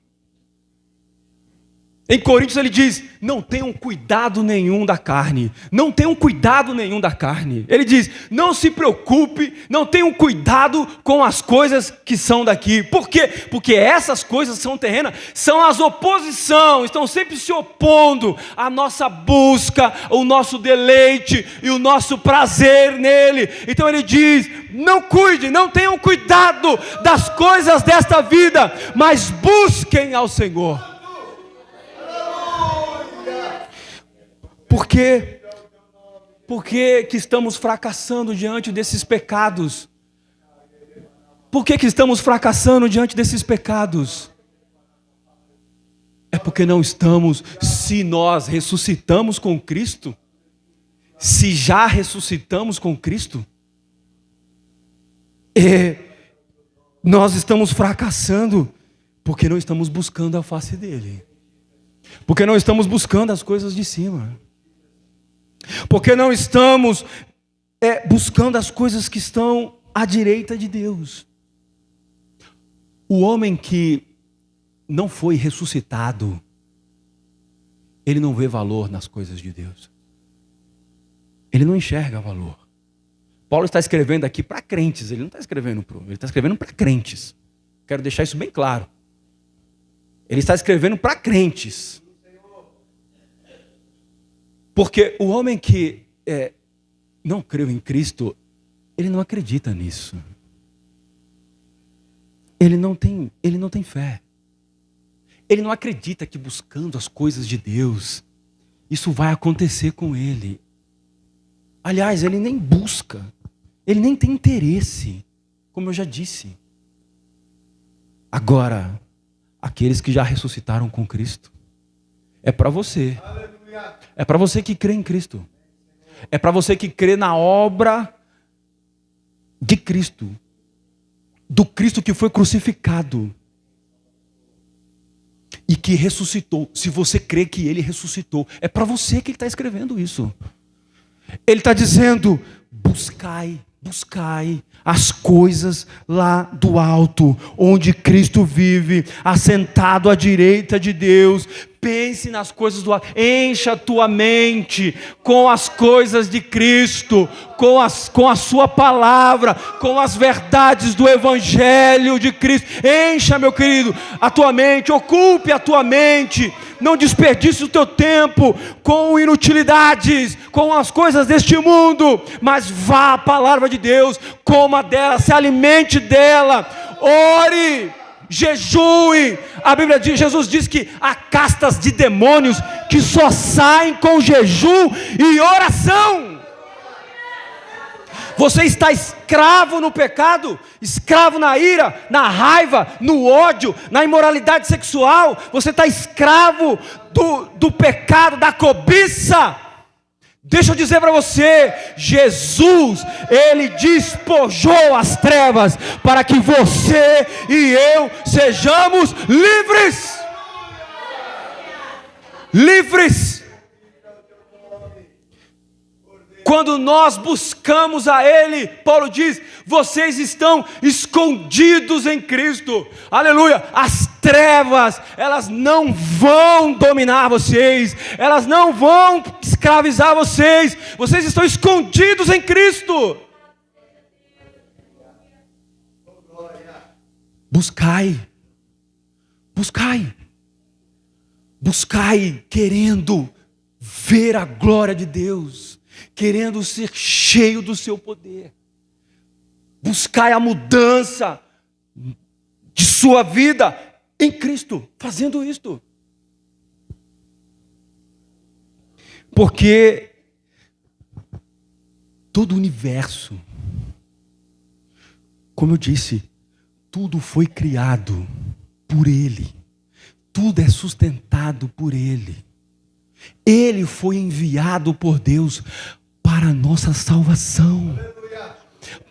Em Coríntios ele diz, não tenham cuidado nenhum da carne. Não tenham cuidado nenhum da carne. Ele diz, não se preocupe, não tenham cuidado com as coisas que são daqui. Por quê? Porque essas coisas que são terrenas, são as oposição, estão sempre se opondo à nossa busca, o nosso deleite e o nosso prazer nele. Então ele diz, não cuide, não tenham cuidado das coisas desta vida, mas busquem ao Senhor. Por quê? Por que estamos fracassando diante desses pecados? Por que estamos fracassando diante desses pecados? É porque não estamos, se nós ressuscitamos com Cristo, se já ressuscitamos com Cristo, Nós estamos fracassando porque não estamos buscando a face dele. Porque não estamos buscando as coisas de cima. Porque não estamos buscando as coisas que estão à direita de Deus. O homem que não foi ressuscitado, ele não vê valor nas coisas de Deus. Ele não enxerga valor. Paulo está escrevendo aqui para crentes, ele não está escrevendo ele está escrevendo para crentes. Quero deixar isso bem claro. Ele está escrevendo para crentes. Porque o homem que não creu em Cristo, ele não acredita nisso. Ele não tem fé. Ele não acredita que buscando as coisas de Deus, isso vai acontecer com ele. Aliás, ele nem busca. Ele nem tem interesse, como eu já disse. Agora, aqueles que já ressuscitaram com Cristo, é para você. É para você que crê em Cristo. É para você que crê na obra de Cristo. Do Cristo que foi crucificado. E que ressuscitou. Se você crê que Ele ressuscitou, é para você que Ele está escrevendo isso. Ele está dizendo, buscai as coisas lá do alto, onde Cristo vive, assentado à direita de Deus. Pense nas coisas do alto, encha a tua mente com as coisas de Cristo, com a sua palavra, com as verdades do Evangelho de Cristo. Encha, meu querido, a tua mente, ocupe a tua mente. Não desperdice o teu tempo com inutilidades, com as coisas deste mundo, mas vá à palavra de Deus, coma dela, se alimente dela, ore, jejue. A Bíblia diz, Jesus diz que há castas de demônios que só saem com jejum e oração. Você está escravo no pecado, escravo na ira, na raiva, no ódio, na imoralidade sexual. Você está escravo do pecado, da cobiça. Deixa eu dizer para você, Jesus, Ele despojou as trevas para que você e eu sejamos livres. Livres. Quando nós buscamos a Ele, Paulo diz, vocês estão escondidos em Cristo. Aleluia. As trevas, elas não vão dominar vocês. Elas não vão escravizar vocês. Vocês estão escondidos em Cristo. Buscai. Buscai. Buscai querendo ver a glória de Deus. Querendo ser cheio do seu poder. Buscai a mudança de sua vida em Cristo, fazendo isto. Porque todo o universo, como eu disse, tudo foi criado por Ele. Tudo é sustentado por Ele. Ele foi enviado por Deus para a nossa salvação,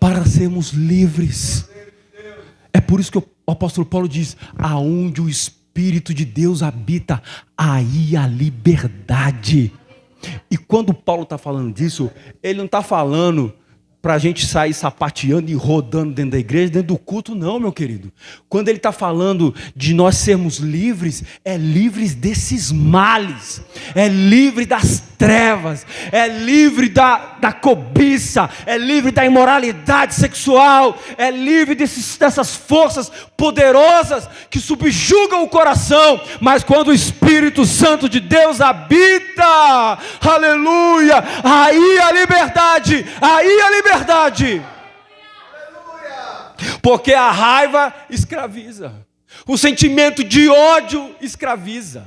para sermos livres. É por isso que o apóstolo Paulo diz, aonde o Espírito de Deus habita, aí a liberdade. E quando Paulo está falando disso, ele não está falando para a gente sair sapateando e rodando dentro da igreja, dentro do culto, não, meu querido. Quando ele está falando de nós sermos livres, é livres desses males, é livre das trevas, é livre da cobiça, é livre da imoralidade sexual, é livre dessas forças poderosas que subjugam o coração. Mas quando o Espírito Santo de Deus habita, aleluia, aí a liberdade, aí a liberdade. Porque a raiva escraviza, o sentimento de ódio escraviza,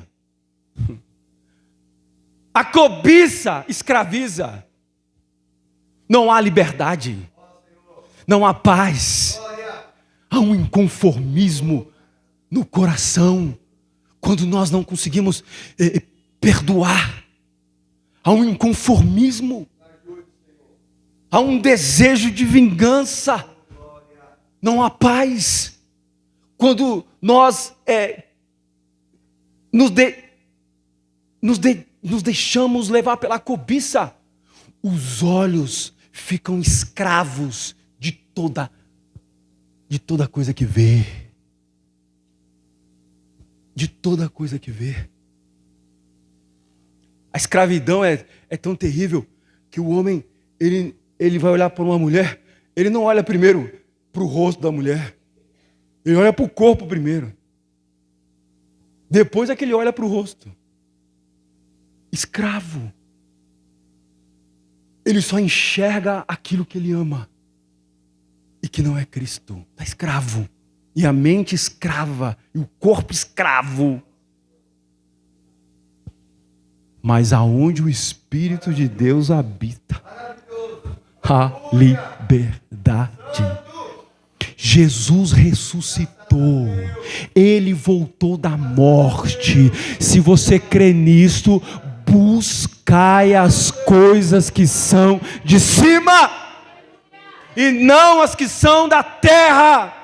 a cobiça escraviza. Não há liberdade, não há paz, há um inconformismo no coração quando nós não conseguimos perdoar. Há um inconformismo, há um desejo de vingança, não há paz. quando nós nos deixamos levar pela cobiça, os olhos ficam escravos de toda coisa que vê. De toda coisa que vê. A escravidão é tão terrível que o homem, ele vai olhar para uma mulher, ele não olha primeiro para o rosto da mulher. Ele olha para o corpo primeiro. Depois é que ele olha para o rosto. Escravo. Ele só enxerga aquilo que ele ama. E que não é Cristo. Está escravo. E a mente escrava. E o corpo escravo. Mas aonde o Espírito de Deus habita, a liberdade. Jesus ressuscitou. Ele voltou da morte. Se você crê nisto, buscai as coisas que são de cima e não as que são da terra.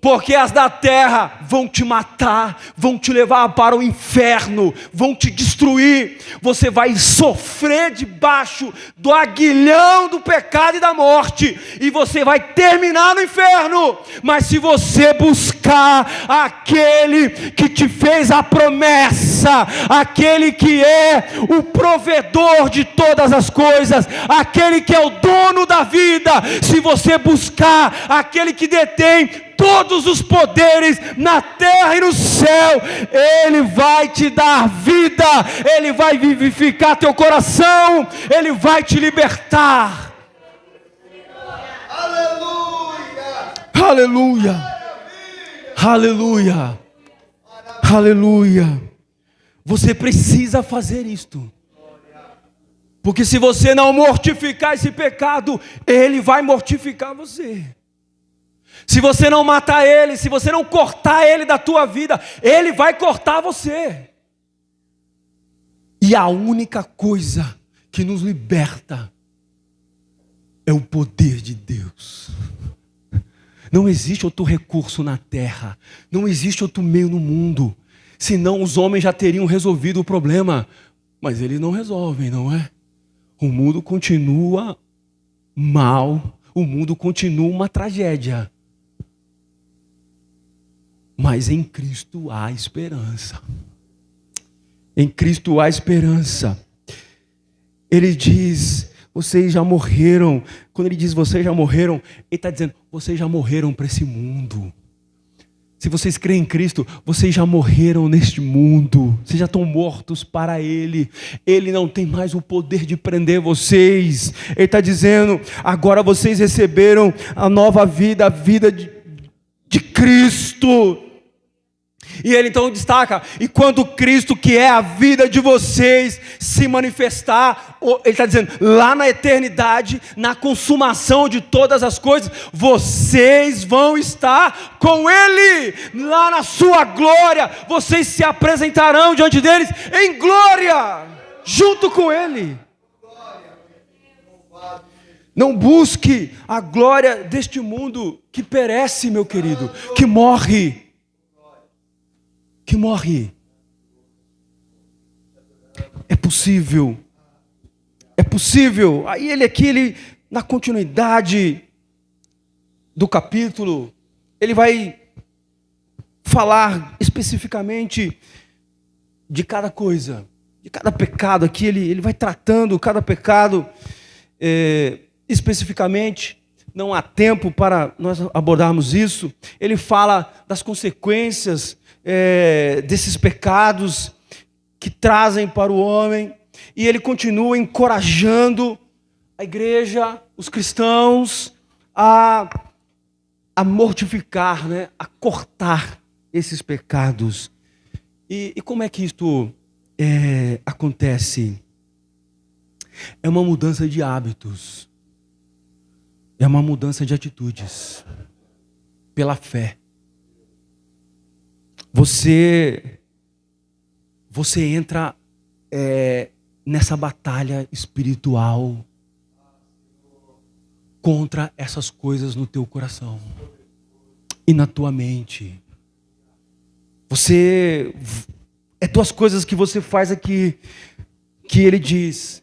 Porque as da terra vão te matar, vão te levar para o inferno, vão te destruir. Você vai sofrer debaixo do aguilhão do pecado e da morte, e você vai terminar no inferno. Mas se você buscar aquele que te fez a promessa, aquele que é o provedor de todas as coisas, aquele que é o dono da vida, se você buscar aquele que detém todos os poderes na terra e no céu, Ele vai te dar vida, Ele vai vivificar teu coração, Ele vai te libertar. Aleluia! Aleluia! Aleluia! Aleluia! Você precisa fazer isto, porque se você não mortificar esse pecado, ele vai mortificar você. Se você não matar ele, se você não cortar ele da tua vida, ele vai cortar você. E a única coisa que nos liberta é o poder de Deus. Não existe outro recurso na terra, não existe outro meio no mundo, senão os homens já teriam resolvido o problema, mas eles não resolvem, não é? O mundo continua mal, o mundo continua uma tragédia. Mas em Cristo há esperança. Em Cristo há esperança. Ele diz, vocês já morreram. Quando ele diz vocês já morreram, ele está dizendo, vocês já morreram para esse mundo. Se vocês creem em Cristo, vocês já morreram neste mundo. Vocês já estão mortos para Ele. Ele não tem mais o poder de prender vocês. Ele está dizendo, agora vocês receberam a nova vida, a vida de Cristo. E ele então destaca, e quando Cristo, que é a vida de vocês, se manifestar, ele está dizendo, lá na eternidade, na consumação de todas as coisas, vocês vão estar com Ele, lá na sua glória, vocês se apresentarão diante deles em glória, junto com Ele. Não busque a glória deste mundo que perece, meu querido, que morre. Que morre. É possível. É possível. Aí ele na continuidade do capítulo, ele vai falar especificamente de cada coisa, de cada pecado aqui, ele vai tratando cada pecado especificamente. Não há tempo para nós abordarmos isso. Ele fala das consequências desses pecados que trazem para o homem, e ele continua encorajando a igreja, os cristãos, a mortificar, né? A cortar esses pecados. E como é que isto acontece? É uma mudança de hábitos, é uma mudança de atitudes, pela fé. Você entra nessa batalha espiritual contra essas coisas no teu coração. e na tua mente. É duas coisas que você faz aqui, que ele diz.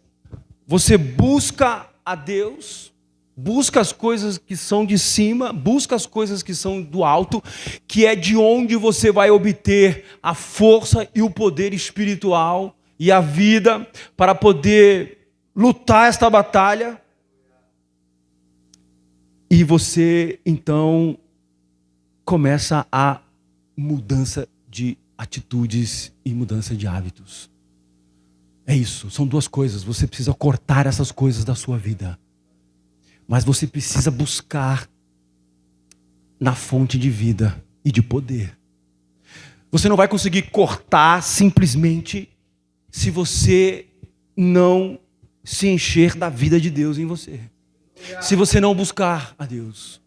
Você busca a Deus, busca as coisas que são de cima, busca as coisas que são do alto, que é de onde você vai obter a força e o poder espiritual e a vida para poder lutar esta batalha. E você, então, começa a mudança de atitudes e mudança de hábitos. É isso, são duas coisas. Você precisa cortar essas coisas da sua vida. Mas você precisa buscar na fonte de vida e de poder. Você não vai conseguir cortar simplesmente se você não se encher da vida de Deus em você. Se você não buscar a Deus.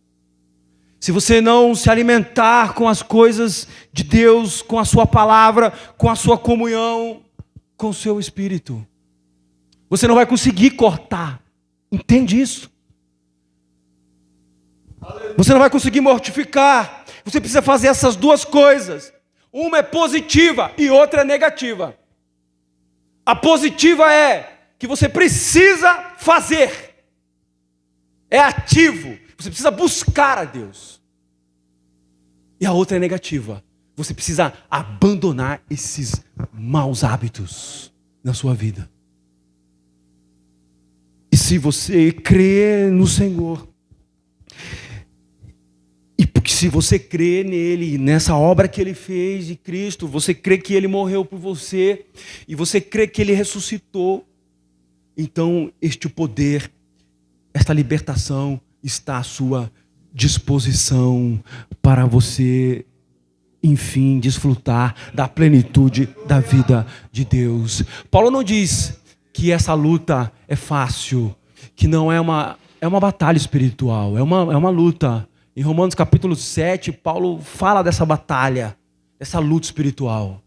Se você não se alimentar com as coisas de Deus, com a sua palavra, com a sua comunhão, com o seu espírito. Você não vai conseguir cortar. Entende isso? Você não vai conseguir mortificar. Você precisa fazer essas duas coisas. Uma é positiva e outra é negativa. A positiva é que você precisa fazer. É ativo. Você precisa buscar a Deus. E a outra é negativa. Você precisa abandonar esses maus hábitos na sua vida. E se você crê no Senhor, e porque se você crê nele, nessa obra que ele fez de Cristo, você crê que ele morreu por você, e você crê que ele ressuscitou, então este poder, esta libertação está à sua disposição para você, enfim, desfrutar da plenitude da vida de Deus. Paulo não diz que essa luta é fácil, que não é uma batalha espiritual, é uma luta. Em Romanos capítulo 7, Paulo fala dessa batalha, dessa luta espiritual.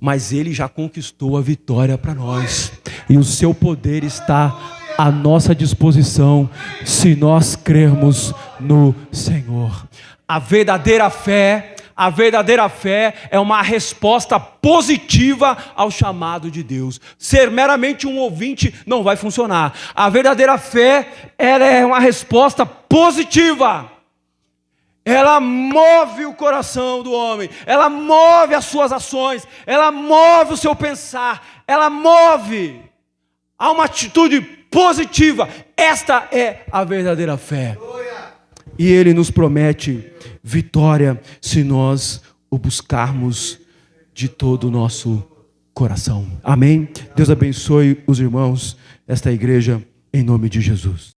Mas ele já conquistou a vitória para nós, e o seu poder está à nossa disposição, se nós crermos no Senhor. A verdadeira fé é uma resposta positiva ao chamado de Deus. Ser meramente um ouvinte não vai funcionar. A verdadeira fé, ela é uma resposta positiva. Ela move o coração do homem, ela move as suas ações, ela move o seu pensar, ela move. Há uma atitude positiva. Esta é a verdadeira fé. E ele nos promete vitória se nós o buscarmos de todo o nosso coração. Amém? Deus abençoe os irmãos, esta igreja, em nome de Jesus.